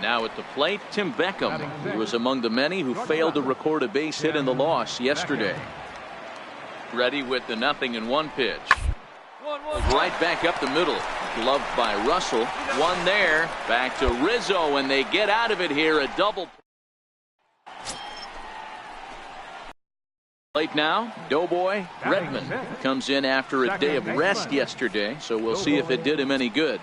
Now at the plate, Tim Beckham, who was among the many who failed to record a base hit in the loss yesterday. Ready with the 0-1 pitch. Right back up the middle. Gloved by Russell. One there. Back to Rizzo, and they get out of it here. A double. Late now, Doughboy Redmond comes in after a day of rest yesterday, so we'll see if it did him any good.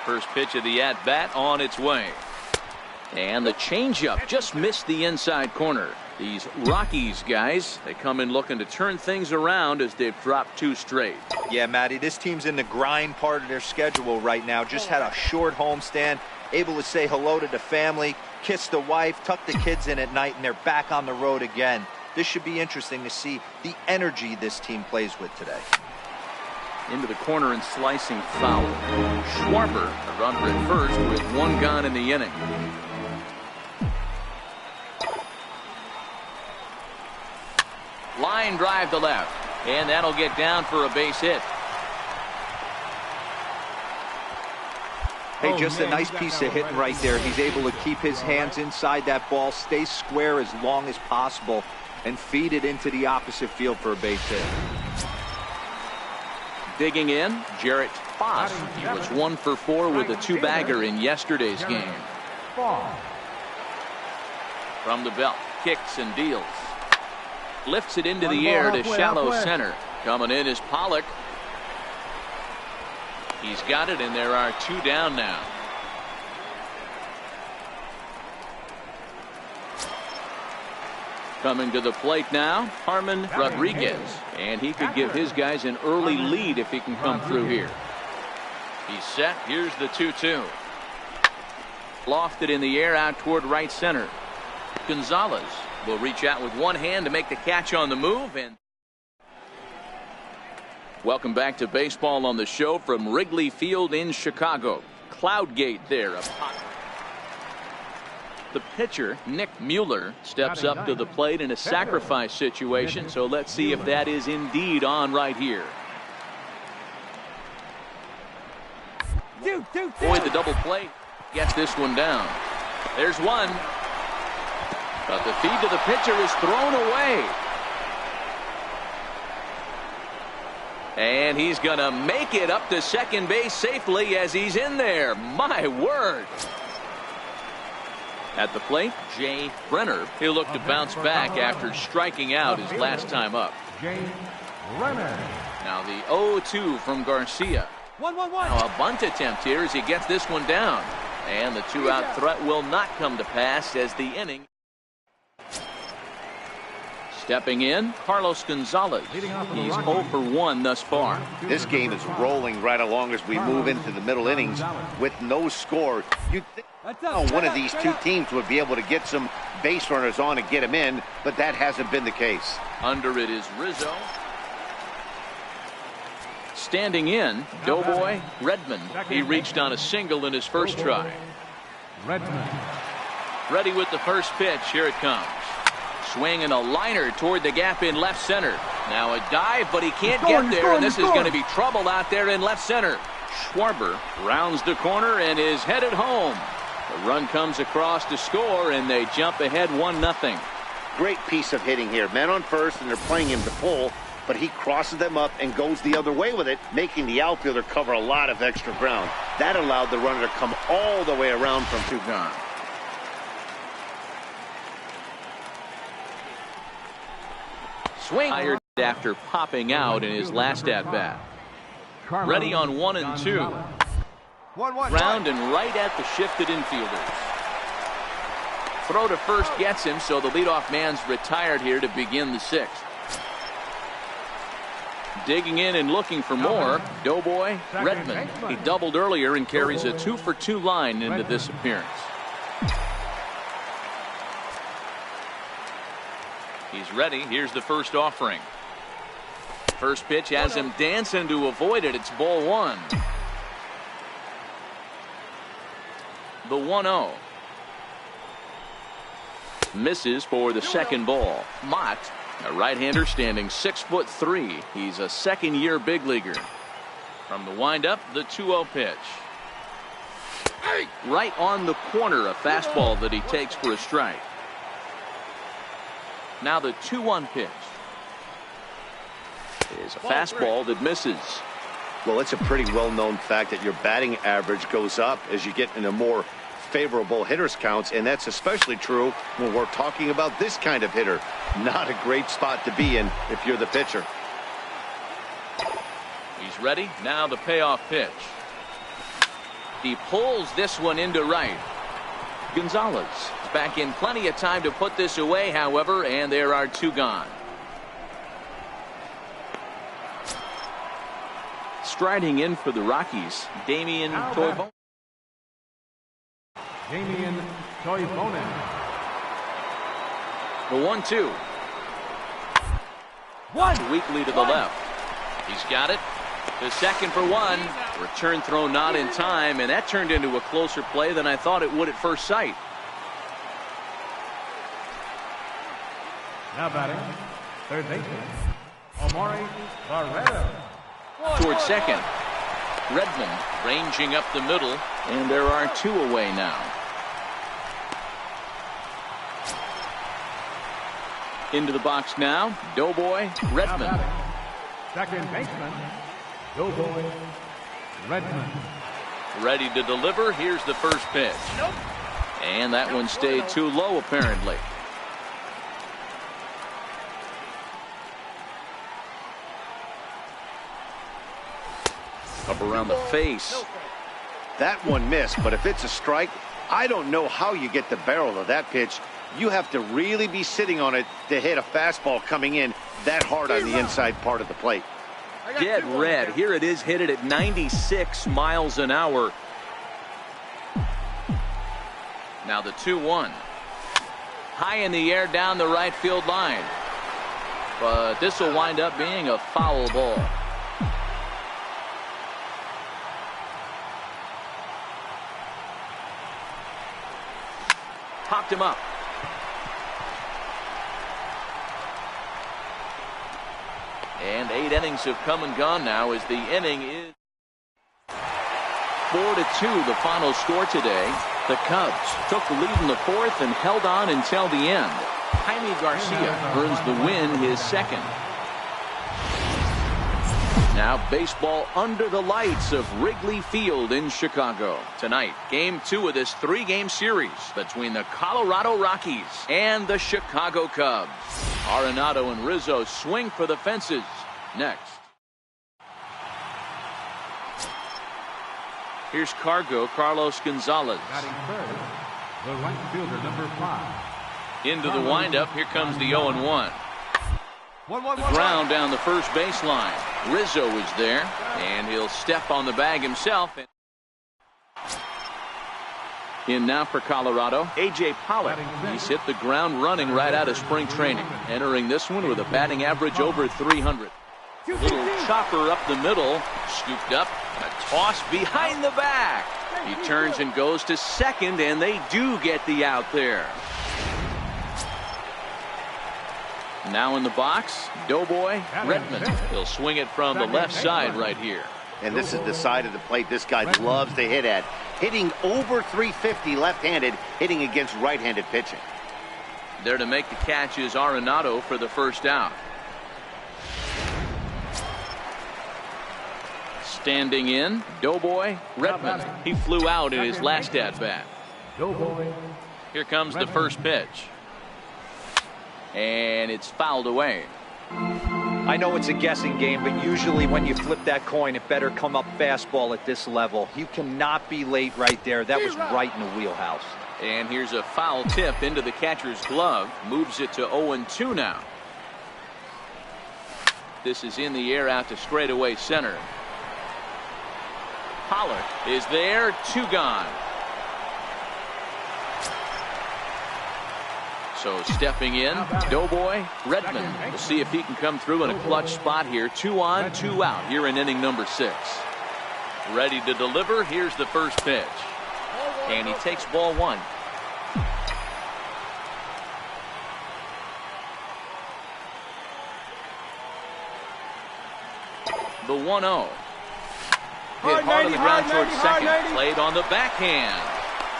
First pitch of the at-bat on its way. And the changeup just missed the inside corner. These Rockies guys, they come in looking to turn things around as they've dropped 2 straight. Yeah, Matty, this team's in the grind part of their schedule right now. Just had a short homestand, able to say hello to the family, kiss the wife, tuck the kids in at night, and they're back on the road again. This should be interesting to see the energy this team plays with today. Into the corner and slicing foul. Schwarber, a runner at first with 1 gone in the inning. Line drive to left, and that'll get down for a base hit. Hey, just a nice piece of hitting right there. He's able to keep his hands inside that ball, stay square as long as possible, and feed it into the opposite field for a base hit. Digging in, Jarrett Foss. He was 1 for 4 with a 2-bagger in yesterday's game. From the belt, kicks and deals. Lifts it into the air to shallow center. Coming in is Pollock. He's got it, and there are 2 down now. Coming to the plate now, Harman Rodriguez, and he could give his guys an early lead if he can come through here. He's set. Here's the 2-2. Lofted in the air out toward right center. Gonzalez will reach out with one hand to make the catch on the move. And welcome back to baseball on the show from Wrigley Field in Chicago. Cloudgate there. The pitcher, Nick Mueller, steps up to the plate in a sacrifice situation, so let's see if that is indeed on right here. Boy, the double play gets this one down. There's one. But the feed to the pitcher is thrown away. And he's going to make it up to second base safely as he's in there. My word. At the plate, Jay Brenner. He'll look to bounce back after striking out his last time up. Now the 0-2 from Garcia. Now a bunt attempt here as he gets this one down. And the 2-out threat will not come to pass as the inning. Stepping in, Carlos Gonzalez. He's 0 for 1 thus far. This game is rolling right along as we move into the middle innings with no score. You'd think one of these 2 teams would be able to get some base runners on and get them in, but that hasn't been the case. Under it is Rizzo. Standing in, Doughboy Redmond. He reached on a single in his first try. Ready with the first pitch. Here it comes. Swing and a liner toward the gap in left center. Now a dive, but he can't get there, and this is going to be trouble out there in left center. Schwarber rounds the corner and is headed home. The run comes across to score, and they jump ahead 1-0. Great piece of hitting here. Men on first, and they're playing him to pull, but he crosses them up and goes the other way with it, making the outfielder cover a lot of extra ground. That allowed the runner to come all the way around from 2 gone. Swing after popping out in his last at-bat. Ready on 1 and 2. Round and right at the shifted infielders. Throw to first gets him, so the leadoff man's retired here to begin the 6th. Digging in and looking for more, Doughboy Redmond. He doubled earlier and carries a 2 for 2 line into this appearance. He's ready. Here's the first offering. First pitch has him dancing to avoid it. It's ball 1. The 1-0. Misses for the second ball. Mott, a right-hander standing 6'3". He's a second-year big leaguer. From the windup, the 2-0 pitch. Right on the corner, a fastball that he takes for a strike. Now the 2-1 pitch is a fastball that misses. Well, it's a pretty well-known fact that your batting average goes up as you get into more favorable hitters counts, and that's especially true when we're talking about this kind of hitter. Not a great spot to be in if you're the pitcher. He's ready. Now the payoff pitch. He pulls this one into right. Gonzalez is back in plenty of time to put this away, however, and there are 2 gone. Striding in for the Rockies, Damian Toivonen. The 1-2. Weakly to the left. He's got it. The second for 1. Return throw not in time, and that turned into a closer play than I thought it would at first sight. Now batting, third baseman, Omari Barrera. Towards second. Redmond ranging up the middle, and there are 2 away now. Into the box now, Doughboy Redmond. Second baseman, Doughboy Redmond. Ready to deliver. Here's the first pitch. And that one stayed too low, apparently. Up around the face. That one missed, but if it's a strike, I don't know how you get the barrel of that pitch. You have to really be sitting on it to hit a fastball coming in that hard on the inside part of the plate. Dead red. Here it is, hit it at 96 miles an hour. Now the 2-1. High in the air down the right field line. But this will wind up being a foul ball. Popped him up. And 8 innings have come and gone now as the inning is 4-2 the final score today. The Cubs took the lead in the 4th and held on until the end. Jaime Garcia earns the win, his second. Now baseball under the lights of Wrigley Field in Chicago. Tonight, game 2 of this 3-game series between the Colorado Rockies and the Chicago Cubs. Arenado and Rizzo swing for the fences. Next. Here's Carlos Gonzalez. Batting third, the right fielder, number 5. Into the windup. Here comes the 0-1. Ground down the first baseline. Rizzo is there, and he'll step on the bag himself. In now for Colorado, A.J. Pollock. He's hit the ground running right out of spring training. Entering this one with a batting average over 300. Little chopper up the middle, scooped up, and a toss behind the back. He turns and goes to second, and they do get the out there. Now in the box, Doughboy Redmond. He'll swing it from the left side right here. And this is the side of the plate this guy loves to hit at. Hitting over 350 left-handed, hitting against right-handed pitching. There to make the catch is Arenado for the first out. Standing in, Doughboy Redmond. He flew out in his last at-bat. Here comes the first pitch. And it's fouled away. I know it's a guessing game, but usually when you flip that coin, it better come up fastball at this level. You cannot be late right there. That was right in the wheelhouse. And here's a foul tip into the catcher's glove. Moves it to 0-2 now. This is in the air out to straightaway center. Pollock is there. 2 gone. So stepping in, Doughboy Redmond. We'll see if he can come through in a clutch spot here. 2 on, 2 out here in inning number 6. Ready to deliver. Here's the first pitch. And he takes ball 1. The 1-0. Hit hard on the ground towards second. Played on the backhand.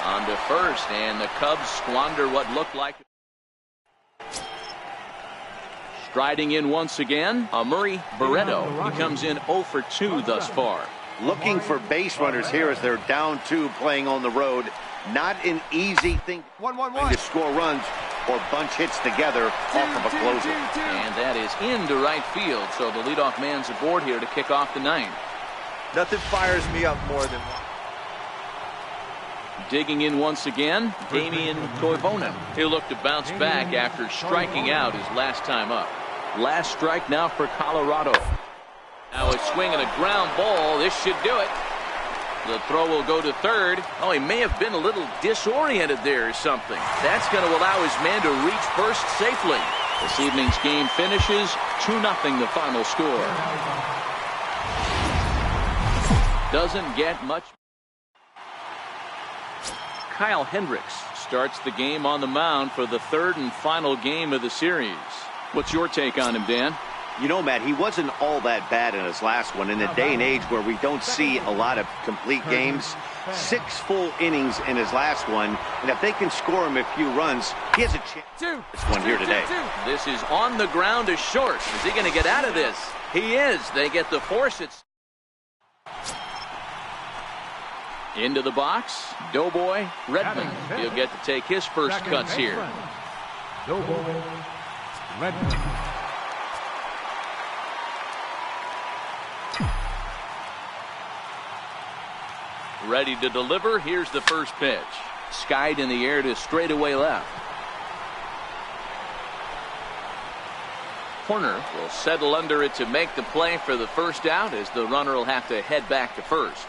On to first, and the Cubs squander what looked like. Striding in once again, Murray Barreto. He comes in 0 for 2 thus far. Looking for base runners here as they're down 2 playing on the road. Not an easy thing to score runs or bunch hits together off of a closer. And that is into right field, so the leadoff man's aboard here to kick off the 9th. Nothing fires me up more than digging in once again, Damian Toivonen. He'll look to bounce back after striking out his last time up. Last strike now for Colorado. Now a swing and a ground ball. This should do it. The throw will go to third. Oh, he may have been a little disoriented there or something. That's going to allow his man to reach first safely. This evening's game finishes 2-0 the final score. Doesn't get much. Kyle Hendricks starts the game on the mound for the third and final game of the series. What's your take on him, Dan? You know, Matt, he wasn't all that bad in his last one. In a day and age where we don't see a lot of complete games, 6 full innings in his last one, and if they can score him a few runs, he has a chance. This one here today. This is on the ground to short. Is he going to get out of this? He is. They get the force. It's into the box. Doughboy Redmond. He'll get to take his first cuts here. Doughboy Redmond. Ready to deliver. Here's the first pitch. Skied in the air to straightaway left. Corner will settle under it to make the play for the first out, as the runner will have to head back to first.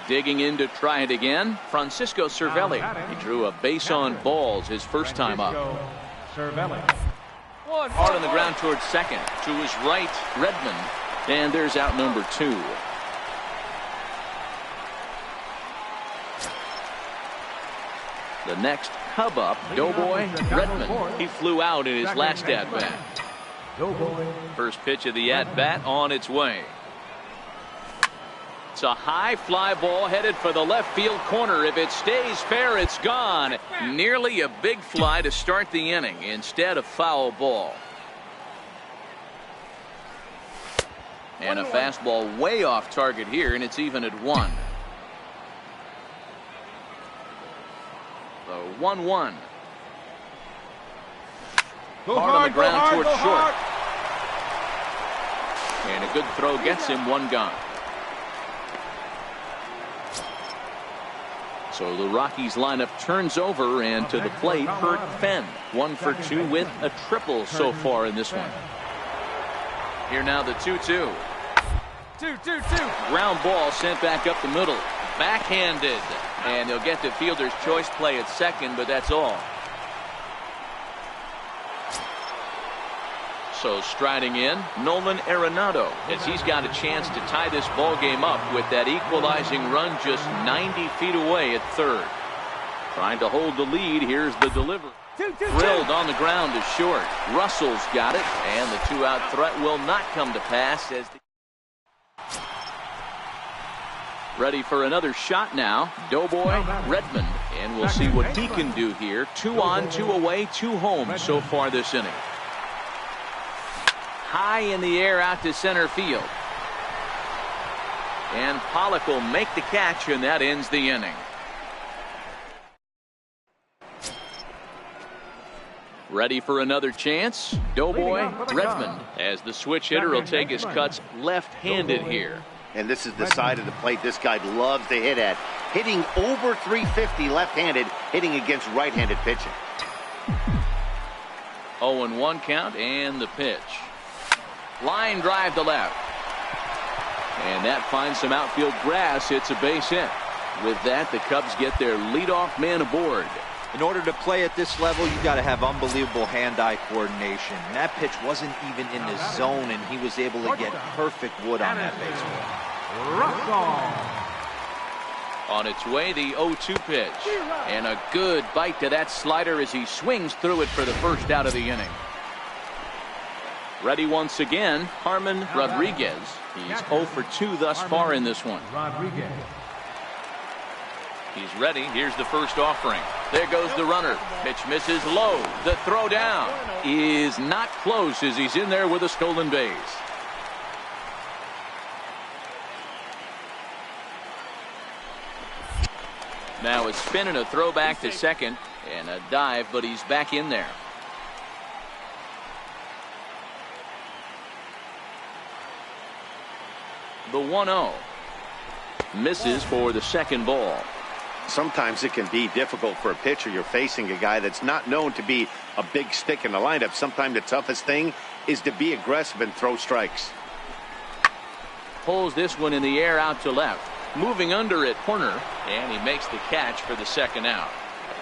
Digging in to try it again, Francisco Cervelli. He drew a base on balls his first time up. Hard on the ground towards second. To his right, Redmond. And there's out number 2. The next Cub up, Doughboy Redmond. He flew out in his last at-bat. First pitch of the at-bat on its way. It's a high fly ball headed for the left field corner. If it stays fair, it's gone. Nearly a big fly to start the inning instead of foul ball. And a fastball way off target here, and it's even at 1. So 1-1. Hard on the ground towards short. And a good throw gets him 1 gone. So the Rockies lineup turns over, and to the plate, Kurt Fenn. 1 for 2 with a triple so far in this one. Here now the 2-2. 2-2-2. Ground ball sent back up the middle. Backhanded. And they'll get the fielder's choice play at second, but that's all. So striding in, Nolan Arenado, as he's got a chance to tie this ball game up with that equalizing run just 90 feet away at third. Trying to hold the lead. Here's the delivery. Drilled on the ground to short. Russell's got it, and the 2-out threat will not come to pass as the ready for another shot now, Doughboy Redmond, and we'll see what he can do here. 2 on, 2 away, 2 home so far this inning. High in the air out to center field. And Pollock will make the catch, and that ends the inning. Ready for another chance, Doughboy Redmond, as the switch hitter will take his cuts left-handed here. And this is the side of the plate this guy loves to hit at. Hitting over 350 left-handed, hitting against right-handed pitching. 0-1 count, and the pitch. Line drive to left. And that finds some outfield grass. It's a base hit. With that, the Cubs get their leadoff man aboard. In order to play at this level, you got to have unbelievable hand-eye coordination. And that pitch wasn't even in the zone, and he was able to get perfect wood on that baseball. On its way, the 0-2 pitch. And a good bite to that slider as he swings through it for the first out of the inning. Ready once again, Harmon Rodriguez. He's 0 for 2 thus far in this one. Rodriguez. He's ready. Here's the first offering. There goes the runner. Pitch misses low. The throw down is not close as he's in there with a stolen base. Now a spin and a throw back to second and a dive, but he's back in there. The 1-0 misses for the second ball. Sometimes it can be difficult for a pitcher. You're facing a guy that's not known to be a big stick in the lineup. Sometimes the toughest thing is to be aggressive and throw strikes. Pulls this one in the air out to left. Moving under at corner, and he makes the catch for the second out.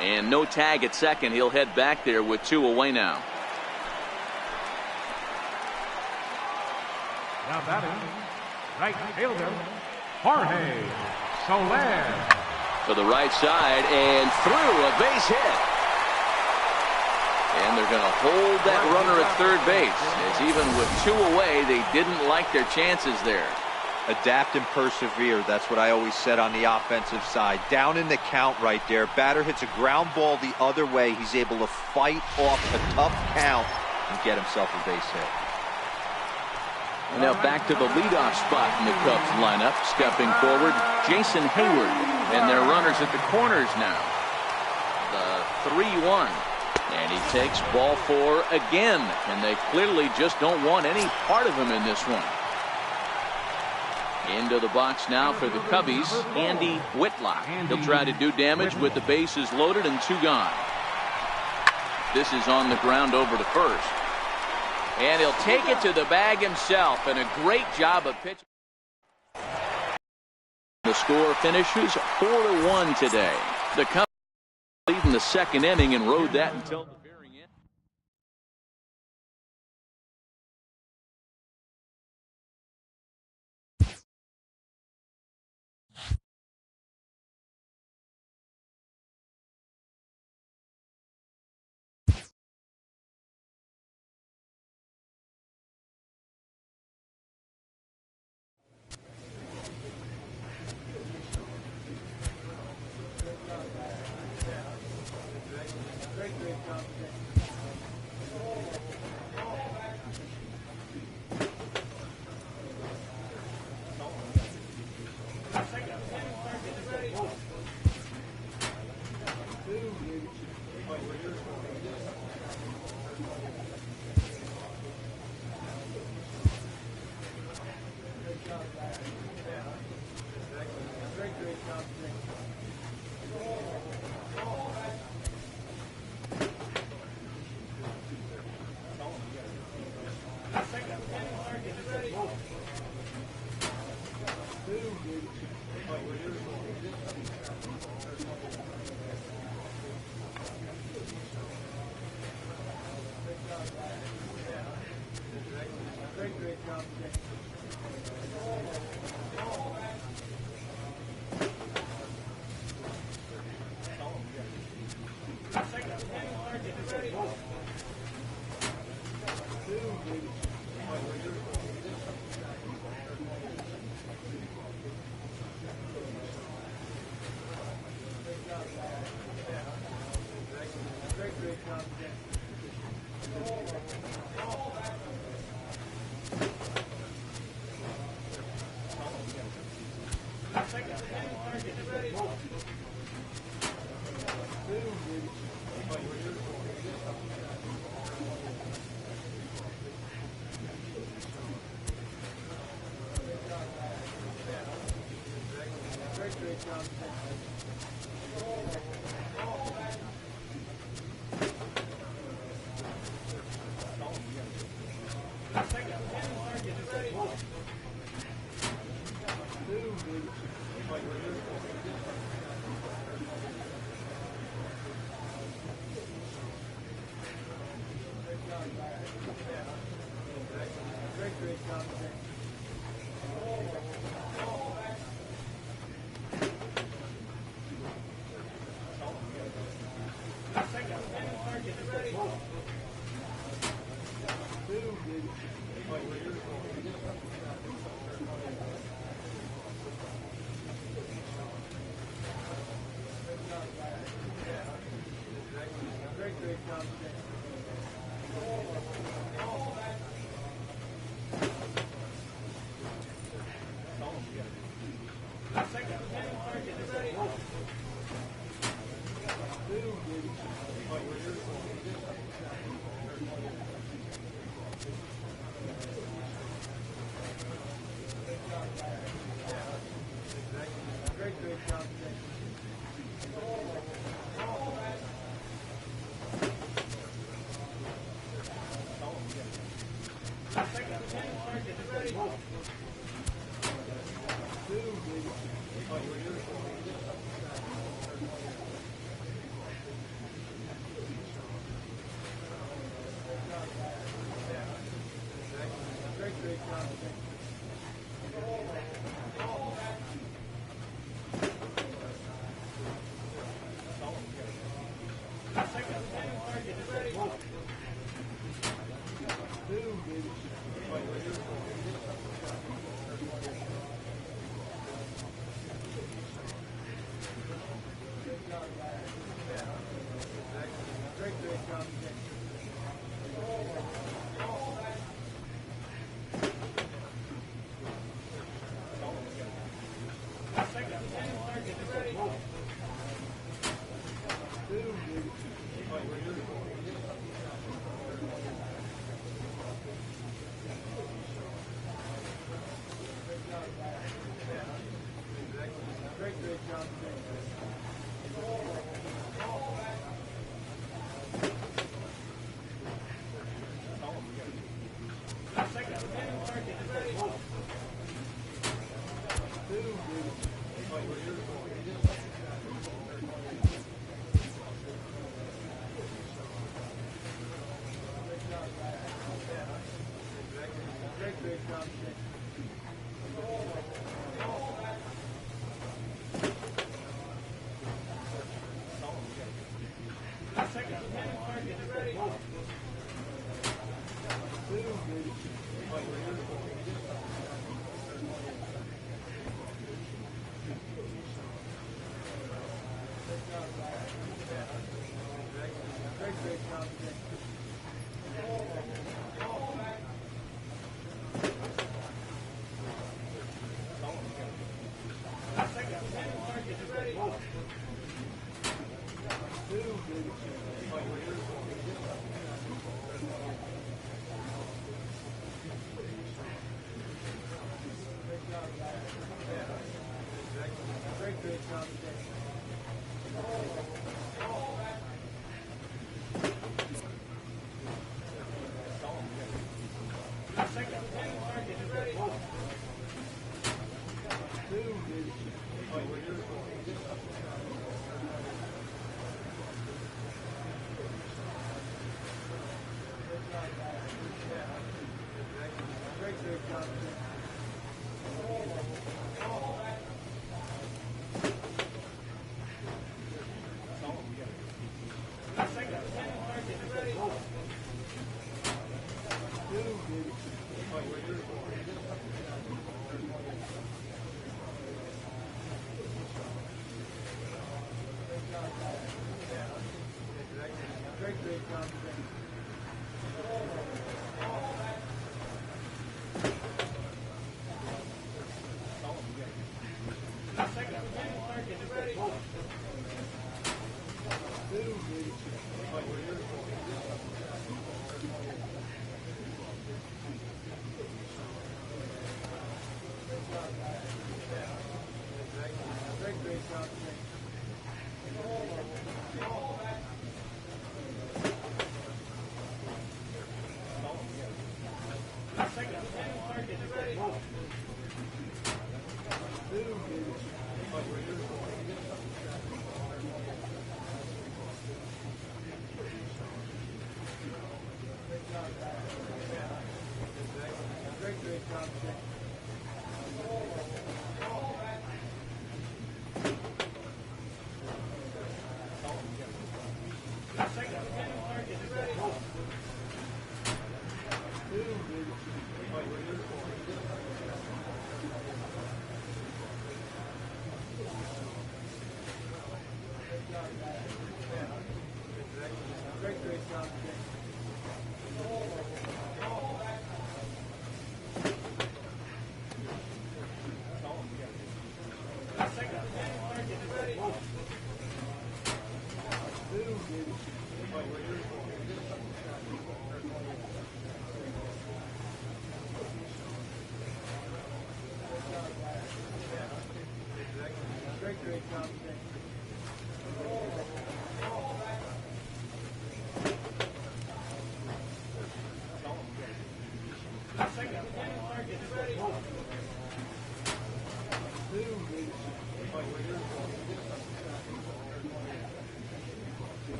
And no tag at second. He'll head back there with 2 away now. Now batting, right fielder, Jorge Soler. To the right side and through, a base hit. And they're going to hold that runner at third base, as even with 2 away, they didn't like their chances there. Adapt and persevere. That's what I always said on the offensive side. Down in the count right there. Batter hits a ground ball the other way. He's able to fight off a tough count and get himself a base hit. Now back to the leadoff spot in the Cubs lineup. Stepping forward, Jason Hayward. And their runners at the corners now. The 3-1. And he takes ball 4 again. And they clearly just don't want any part of him in this one. Into the box now for the Cubbies, Andy Whitlock. He'll try to do damage with the bases loaded and 2 gone. This is on the ground over to first. And he'll take it to the bag himself, and a great job of pitching. The score finishes 4-1 today. The Cubs lead in the second inning and rode that until the very end.